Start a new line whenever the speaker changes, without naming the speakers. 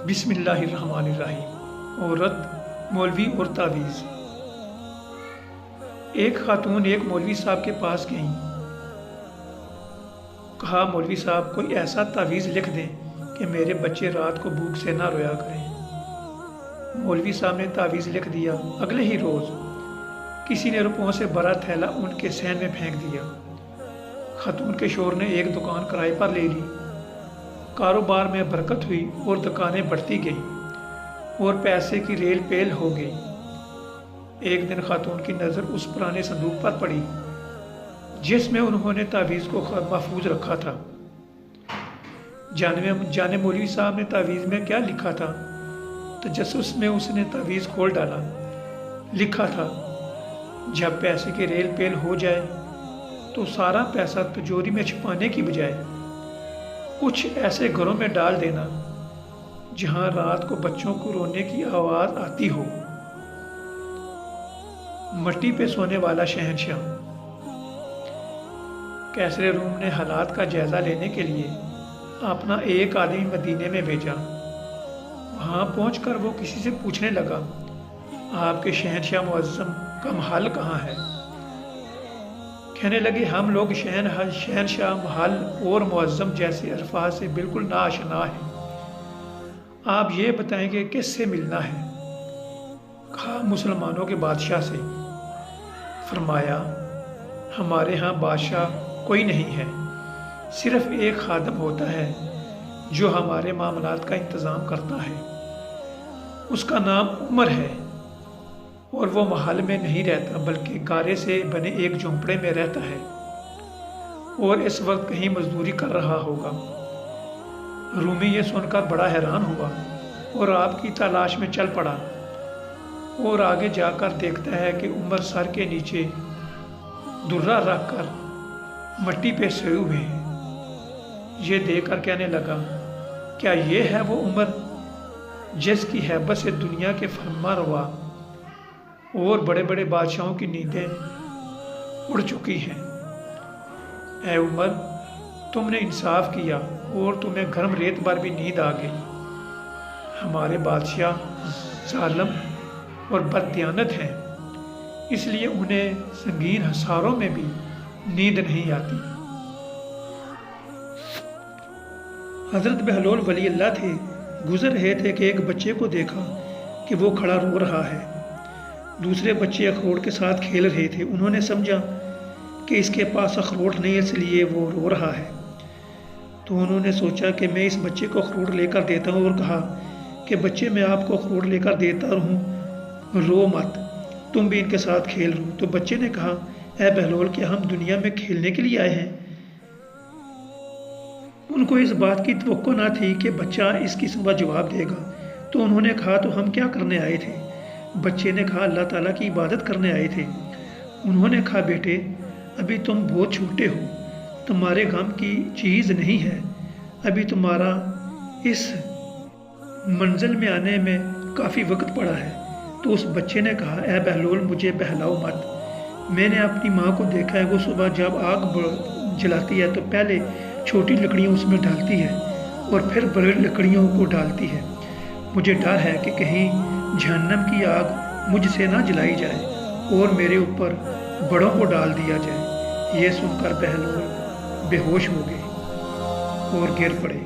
بسم اللہ الرحمن الرحیم۔ عورت، مولوی اور تعویذ۔ ایک خاتون ایک مولوی صاحب کے پاس گئیں۔ کہا مولوی صاحب کوئی ایسا تعویذ لکھ دیں کہ میرے بچے رات کو بھوک سے نہ رویا کریں۔ مولوی صاحب نے تعویذ لکھ دیا۔ اگلے ہی روز کسی نے روپوں سے بھرا تھیلا ان کے صحن میں پھینک دیا۔ خاتون کے شوہر نے ایک دکان کرائے پر لے لی۔ کاروبار میں برکت ہوئی اور دکانیں بڑھتی گئیں اور پیسے کی ریل پیل ہو گئی۔ ایک دن خاتون کی نظر اس پرانے صندوق پر پڑی جس میں انہوں نے تعویذ کو محفوظ رکھا تھا۔ جانے مولوی صاحب نے تعویذ میں کیا لکھا تھا؟ تجسس میں اس نے تعویذ کھول ڈالا۔ لکھا تھا، جب پیسے کی ریل پیل ہو جائے تو سارا پیسہ تجوری میں چھپانے کی بجائے کچھ ایسے گھروں میں ڈال دینا جہاں رات کو بچوں کو رونے کی آواز آتی ہو۔ مٹی پہ سونے والا شہنشاہ۔ کیسر روم نے حالات کا جائزہ لینے کے لیے اپنا ایک آدمی مدینے میں بھیجا۔ وہاں پہنچ کر وہ کسی سے پوچھنے لگا، آپ کے شہنشاہ معظم کا محل کہاں ہے؟ کہنے لگے، ہم لوگ شہنشاہ، محل اور معظم جیسے الفاظ سے بالکل ناآشنا ہیں۔ آپ یہ بتائیں کہ کس سے ملنا ہے؟ کہا، مسلمانوں کے بادشاہ سے۔ فرمایا، ہمارے ہاں بادشاہ کوئی نہیں ہے، صرف ایک خادم ہوتا ہے جو ہمارے معاملات کا انتظام کرتا ہے۔ اس کا نام عمر ہے اور وہ محل میں نہیں رہتا بلکہ گارے سے بنے ایک جھونپڑے میں رہتا ہے اور اس وقت کہیں مزدوری کر رہا ہوگا۔ رومی یہ سن کر بڑا حیران ہوا اور آپ کی تلاش میں چل پڑا اور آگے جا کر دیکھتا ہے کہ عمر سر کے نیچے درہ رکھ کر مٹی پہ سوئے ہوئے ہیں۔ یہ دیکھ کر کہنے لگا، کیا یہ ہے وہ عمر جس کی ہیبت سے دنیا کے فرما روا اور بڑے بڑے بادشاہوں کی نیندیں اڑ چکی ہیں؟ اے عمر، تم نے انصاف کیا اور تمہیں گرم ریت بھر بھی نیند آ گئی۔ ہمارے بادشاہ ظالم اور بددیانت ہیں، اس لیے انہیں سنگین حصاروں میں بھی نیند نہیں آتی۔ حضرت بہلول ولی اللہ تھے، گزر رہے تھے کہ ایک بچے کو دیکھا کہ وہ کھڑا رو رہا ہے۔ دوسرے بچے اخروٹ کے ساتھ کھیل رہے تھے۔ انہوں نے سمجھا کہ اس کے پاس اخروٹ نہیں، اس لیے وہ رو رہا ہے۔ تو انہوں نے سوچا کہ میں اس بچے کو اخروٹ لے کر دیتا ہوں، اور کہا کہ بچے، میں آپ کو اخروٹ لے کر دیتا ہوں، رو مت، تم بھی ان کے ساتھ کھیل رو۔ تو بچے نے کہا، اے بہلول، کیا ہم دنیا میں کھیلنے کے لیے آئے ہیں؟ ان کو اس بات کی توقع نہ تھی کہ بچہ اس قسم کا جواب دے گا۔ تو انہوں نے کہا، تو ہم کیا کرنے آئے تھے؟ بچے نے کہا، اللہ تعالیٰ کی عبادت کرنے آئے تھے۔ انہوں نے کہا، بیٹے، ابھی تم بہت چھوٹے ہو، تمہارے غم کی چیز نہیں ہے، ابھی تمہارا اس منزل میں آنے میں کافی وقت پڑا ہے۔ تو اس بچے نے کہا، اے بہلول، مجھے بہلاؤ مت، میں نے اپنی ماں کو دیکھا ہے، وہ صبح جب آگ جلاتی ہے تو پہلے چھوٹی لکڑیاں اس میں ڈالتی ہے اور پھر بڑی لکڑیوں کو ڈالتی ہے۔ مجھے ڈر ہے کہ کہیں جہنم کی آگ مجھ سے نہ جلائی جائے اور میرے اوپر بڑوں کو ڈال دیا جائے۔ یہ سن کر بہلول بے ہوش ہو گئے اور گر پڑے۔